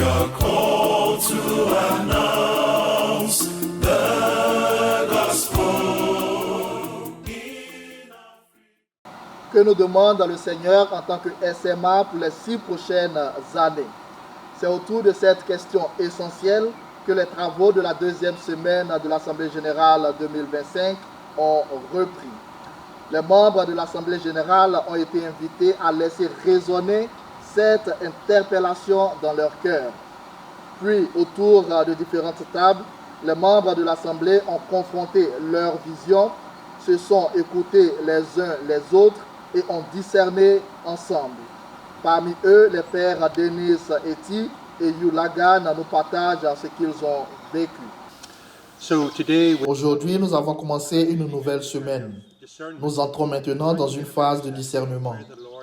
are called to announce the gospel. Que nous demande le Seigneur en tant que SMA pour les 6 prochaines années? C'est autour de cette question essentielle que les travaux de la deuxième semaine de l'Assemblée générale 2025 ont repris. Les membres de l'Assemblée générale ont été invités à laisser résonner cette interpellation dans leur cœur. Puis, autour de différentes tables, les membres de l'Assemblée ont confronté leurs visions, se sont écoutés les uns les autres et ont discerné ensemble. Parmi eux, les pères Denis Eti et Hugh Lagan nous partagent ce qu'ils ont vécu. Aujourd'hui, nous avons commencé une nouvelle semaine. Nous entrons maintenant dans une phase de discernement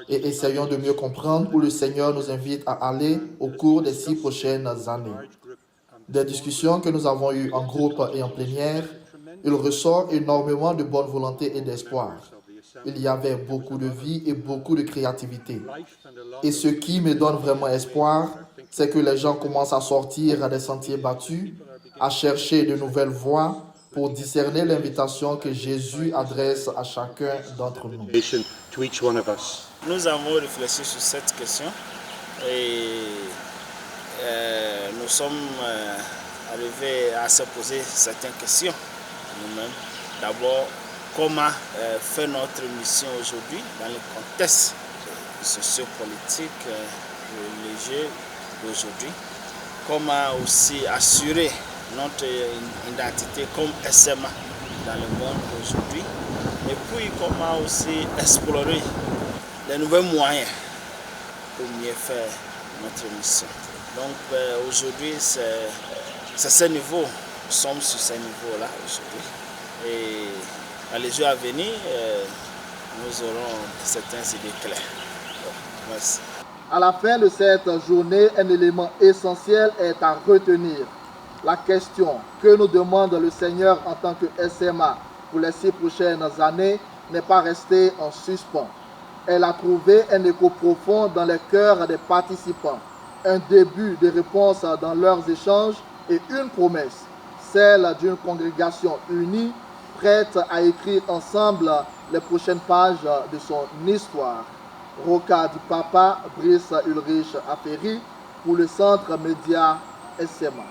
et essayons de mieux comprendre où le Seigneur nous invite à aller au cours des 6 prochaines années. Des discussions que nous avons eues en groupe et en plénière, il ressort énormément de bonne volonté et d'espoir. Il y avait beaucoup de vie et beaucoup de créativité. Et ce qui me donne vraiment espoir, c'est que les gens commencent à sortir des sentiers battus, à chercher de nouvelles voies pour discerner l'invitation que Jésus adresse à chacun d'entre nous. Nous avons réfléchi sur cette question et nous sommes arrivés à se poser certaines questions nous-mêmes. D'abord, comment faire notre mission aujourd'hui dans le contexte sociopolitique, religieux d'aujourd'hui. Comment aussi assurer notre identité comme SMA dans le monde aujourd'hui. Et puis comment aussi explorer les nouveaux moyens pour mieux faire notre mission. Donc aujourd'hui, c'est ce niveau, nous sommes sur ce niveau-là aujourd'hui. Et dans les jours à venir, nous aurons certaines idées claires. Merci. À la fin de cette journée, un élément essentiel est à retenir. La question que nous demande le Seigneur en tant que SMA pour les 6 prochaines années n'est pas restée en suspens. Elle a trouvé un écho profond dans les cœurs des participants, un début de réponse dans leurs échanges et une promesse, celle d'une congrégation unie, prête à écrire ensemble les prochaines pages de son histoire. Roca du Papa, Brice Ulrich Aferi pour le Centre Média SMA.